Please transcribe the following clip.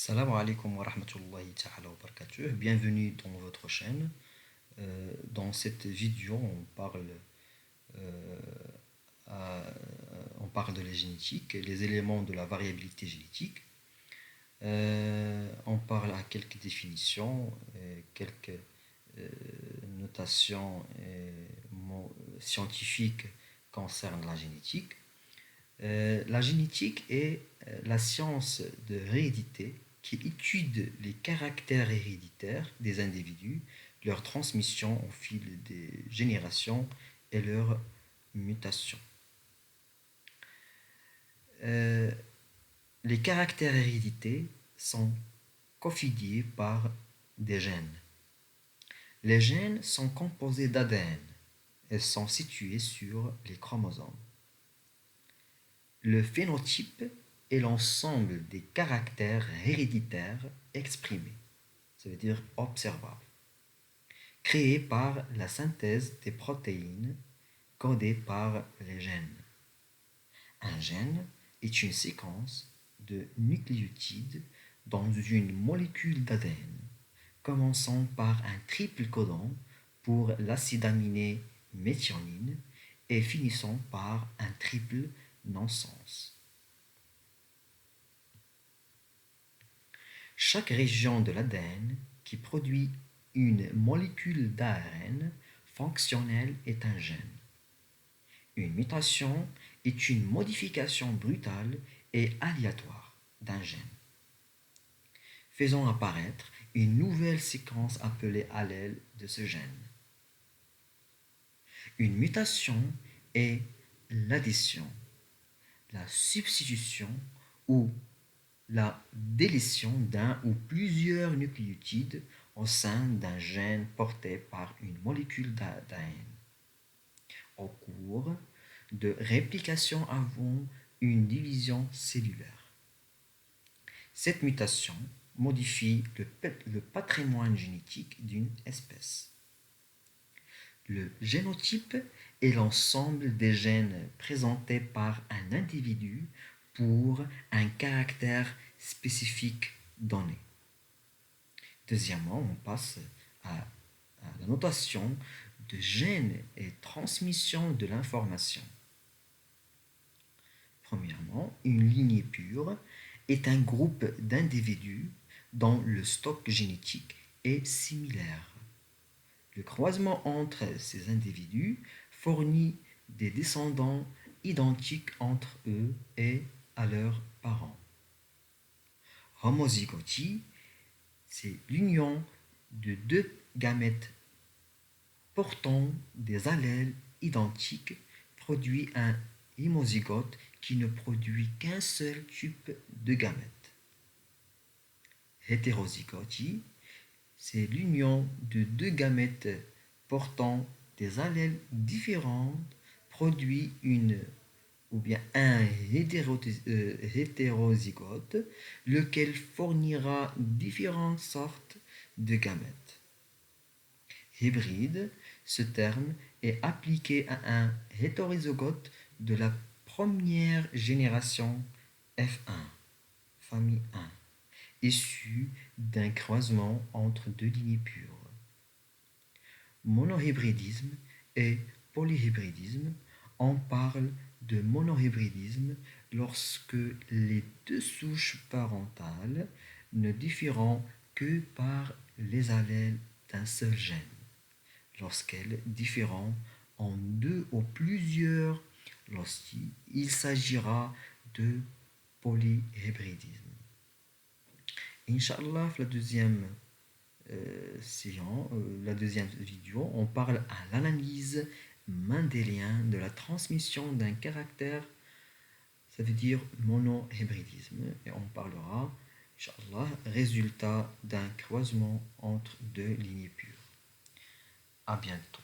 Salam alaikum wa rahmatullahi ta'ala wa barakatuh. Bienvenue dans votre chaîne. Dans cette vidéo, euh, à- on parle de la génétique, les éléments de la variabilité génétique. On parle à quelques définitions, quelques notations scientifiques concernant la génétique. La génétique est la science de l'hérédité qui étudie les caractères héréditaires des individus, leur transmission au fil des générations et leur mutation. Euh, les caractères hérédités sont cofidés par des gènes. Les gènes sont composés d'ADN et sont situés sur les chromosomes. Le phénotype est l'ensemble des caractères héréditaires exprimés, ça veut dire observables, créés par la synthèse des protéines codées par les gènes. Un gène est une séquence de nucléotides dans une molécule d'ADN, commençant par un triple codon pour l'acide aminé méthionine et finissant par un triple non-sens. Chaque région de l'ADN qui produit une molécule d'ARN fonctionnelle est un gène. Une mutation est une modification brutale et aléatoire d'un gène, faisant apparaître une nouvelle séquence appelée allèle de ce gène. Une mutation est l'addition, la substitution ou la délétion d'un ou plusieurs nucléotides au sein d'un gène porté par une molécule d'ADN au cours de réplication avant une division cellulaire. Cette mutation modifie le patrimoine génétique d'une espèce. Le génotype est l'ensemble des gènes présentés par un individu pour un caractère spécifique donné. Deuxièmement, on passe à la notation de gènes et transmission de l'information. Premièrement, une lignée pure est un groupe d'individus dont le stock génétique est similaire. Le croisement entre ces individus fournit des descendants identiques entre eux et à leurs parents. Homozygotie, c'est l'union de deux gamètes portant des allèles identiques produit un hémozygote qui ne produit qu'un seul type de gamètes. Hétérozygotie, c'est l'union de deux gamètes portant des allèles différents produit une ou bien un hétérozygote, lequel fournira différentes sortes de gamètes. Hybride, ce terme est appliqué à un hétérozygote de la première génération F1, famille 1, issu d'un croisement entre deux lignées pures. Monohybridisme et polyhybridisme, on parle de monohybridisme lorsque les deux souches parentales ne diffèrent que par les allèles d'un seul gène, lorsqu'elles diffèrent en deux ou plusieurs, lorsqu'il s'agira de polyhybridisme. Inch'Allah, la deuxième vidéo, on parle à l'analyse mendélienne de la transmission d'un caractère, ça veut dire monohybridisme, et on parlera, Inch'Allah, résultat d'un croisement entre deux lignées pures. À bientôt.